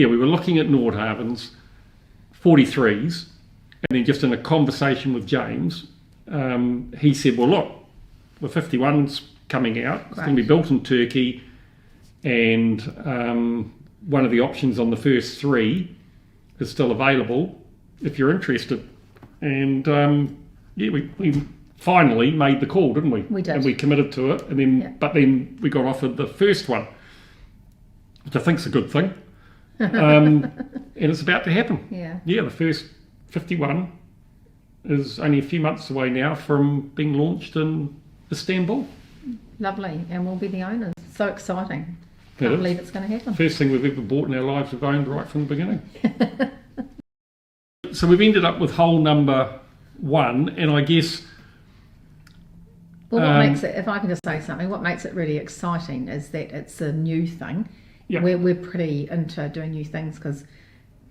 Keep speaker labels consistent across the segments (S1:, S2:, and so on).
S1: we were looking at Nordhavn's 43s, and then just in a conversation with James, he said, well, look, the 51's coming out. It's going to be built in Turkey, and one of the options on the first 3 is still available if you're interested. And we finally made the call, didn't we?
S2: We did.
S1: And we committed to it, and then but then we got offered the first one, which I think's a good thing. And it's about to happen.
S2: Yeah,
S1: the first 51 is only a few months away now from being launched in Istanbul.
S2: Lovely, and we'll be the owners. So exciting.
S1: Can't
S2: believe it's going to happen.
S1: First thing we've ever bought in our lives, we've owned right from the beginning. So we've ended up with hole number 1, and I guess...
S2: Well, what makes it, if I can just say something, what makes it really exciting is that it's a new thing.
S1: Yeah.
S2: We're pretty into doing new things, because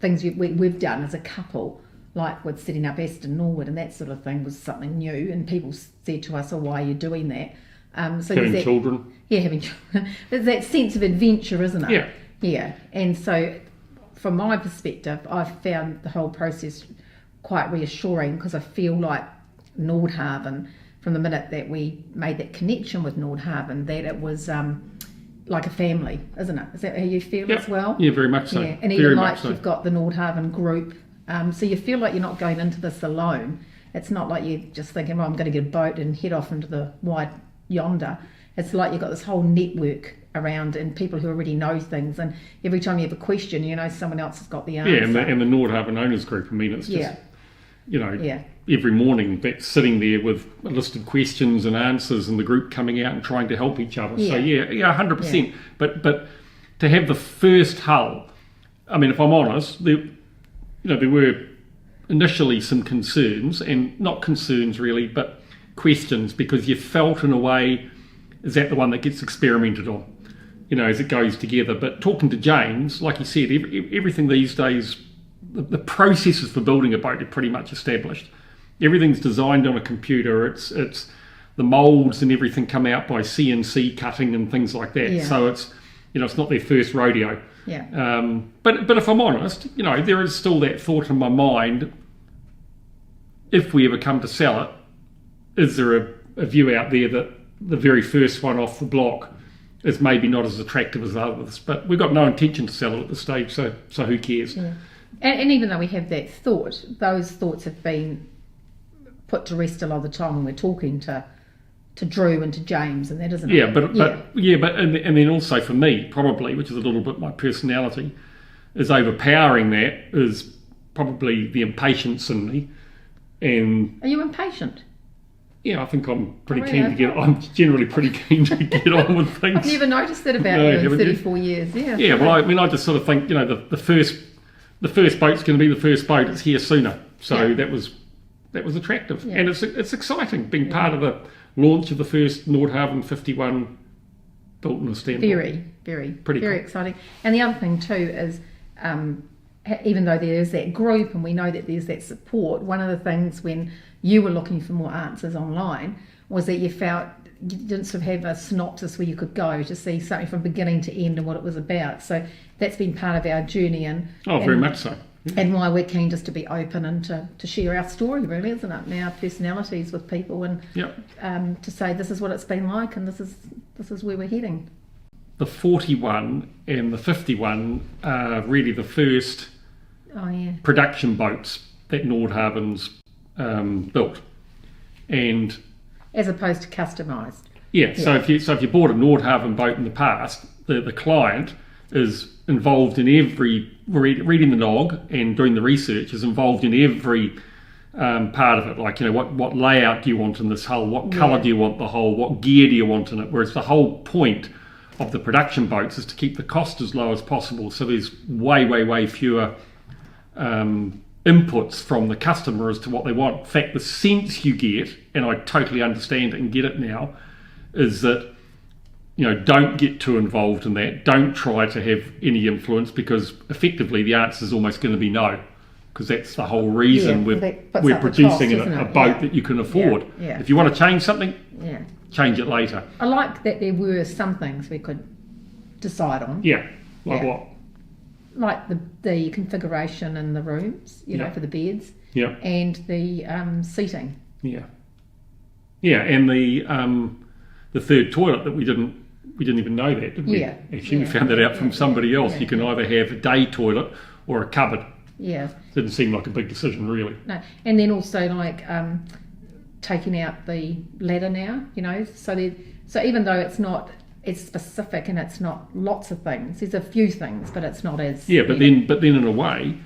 S2: things we've done as a couple, like with setting up Aston Norwood and that sort of thing, was something new, and people said to us, oh, why are you doing that? So
S1: having children.
S2: Yeah, having children. There's that sense of adventure, isn't it?
S1: Yeah.
S2: Yeah. And so from my perspective, I've found the whole process quite reassuring, because I feel like Nordhavn, from the minute that we made that connection with Nordhavn, that it was like a family, isn't it? Is that how you feel as well?
S1: Yeah, very much so.
S2: Yeah. And
S1: very
S2: even like
S1: so.
S2: You've got the Nordhavn group, so you feel like you're not going into this alone. It's not like you're just thinking, well, I'm going to get a boat and head off into the wide yonder. It's like you've got this whole network around, and people who already know things, and every time you have a question, you know someone else has got the answer.
S1: Yeah, and the Nordhavn owners group, I mean, it's just, every morning that's sitting there with a list of questions and answers, and the group coming out and trying to help each other. So 100%.
S2: Yeah.
S1: But to have the first hull, I mean, if I'm honest, there were initially some concerns, and not concerns really, but questions, because you felt in a way, is that the one that gets experimented on, as it goes together? But talking to James, like he said, everything these days, the processes for building a boat are pretty much established. Everything's designed on a computer. It's the molds and everything come out by CNC cutting and things like that.
S2: Yeah.
S1: So it's it's not their first rodeo.
S2: Yeah.
S1: But if I'm honest, there is still that thought in my mind, if we ever come to sell it, is there a view out there that the very first one off the block is maybe not as attractive as others? But we've got no intention to sell it at this stage, so who cares?
S2: Yeah. And even though we have that thought, those thoughts have been put to rest a lot of the time when we're talking to Drew and to James, and that isn't it?
S1: But then also for me, probably, which is a little bit my personality, is overpowering that is probably the impatience in me. And
S2: are you impatient?
S1: Yeah, I think I'm pretty keen to I'm generally pretty keen to get on with things.
S2: I've never noticed that about you in 34 years. Yeah.
S1: Yeah, well, I mean, I just sort of think, the first boat's going to be the first boat. It's here sooner, so that was attractive, and it's exciting being part of the launch of the first Nordhavn 51 built in Istanbul.
S2: Very
S1: cool.
S2: exciting. And the other thing too is, even though there's that group and we know that there's that support, one of the things when you were looking for more answers online was that you felt you didn't sort of have a synopsis where you could go to see something from beginning to end and what it was about. So that's been part of our journey, and
S1: very much so. Yeah.
S2: And why we're keen just to be open and to share our story, really, isn't it? And our personalities with people, and to say this is what it's been like, and this is where we're heading.
S1: The 41 and the 51 are really the first production boats that Nordhavn's built, and
S2: as opposed to customised.
S1: So if you bought a Nordhavn boat in the past, the client is involved in every reading the log and doing the research, is involved in every part of it. Like, what layout do you want in this hull? What colour do you want the hull? What gear do you want in it? Whereas the whole point of the production boats is to keep the cost as low as possible. So there's way fewer inputs from the customer as to what they want. In fact, the sense you get, and I totally understand it and get it now, is that don't get too involved in that. Don't try to have any influence, because effectively the answer is almost going to be no, because that's the whole reason we're producing a boat that you can afford.
S2: Yeah.
S1: If you want to change something, change it later.
S2: I like that there were some things we could decide on.
S1: Yeah, like what?
S2: like the configuration in the rooms, you know, for the beds, and the seating.
S1: Yeah, and the third toilet that we didn't even know that, did we?
S2: Yeah.
S1: Actually, we found that out from somebody else. You can either have a day toilet or a cupboard.
S2: Yeah.
S1: Didn't seem like a big decision, really.
S2: No, and then also like taking out the ladder now, you know, so even though it's not as specific and it's not lots of things, there's a few things, but it's not as
S1: but then in a way,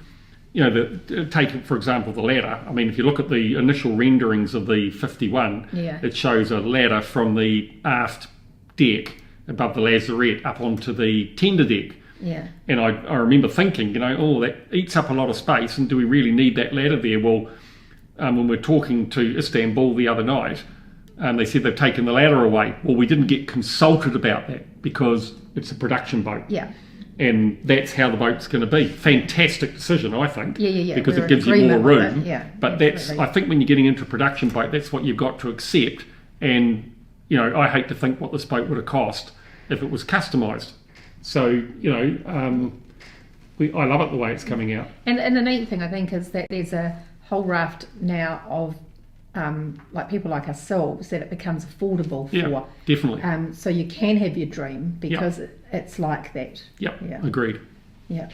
S1: you know, take for example the ladder. I mean, if you look at the initial renderings of the 51, it shows a ladder from the aft deck above the lazarette up onto the tender deck.
S2: Yeah.
S1: And I remember thinking, you know, that eats up a lot of space, and do we really need that ladder there? Well, when we were talking to Istanbul the other night, they said they've taken the ladder away. Well, we didn't get consulted about that because it's a production boat.
S2: Yeah.
S1: And that's how the boat's going to be. Fantastic decision, I think.
S2: Yeah.
S1: Because it gives you more room. But
S2: absolutely.
S1: I think when you're getting into a production boat, that's what you've got to accept. And, you know, I hate to think what this boat would have cost if it was customised. So, you know, I love it the way it's coming out.
S2: And the neat thing, I think, is that there's a whole raft now of like people like ourselves that it becomes affordable for.
S1: Yeah, definitely.
S2: So you can have your dream because it's like that.
S1: Yep, agreed.
S2: Yeah.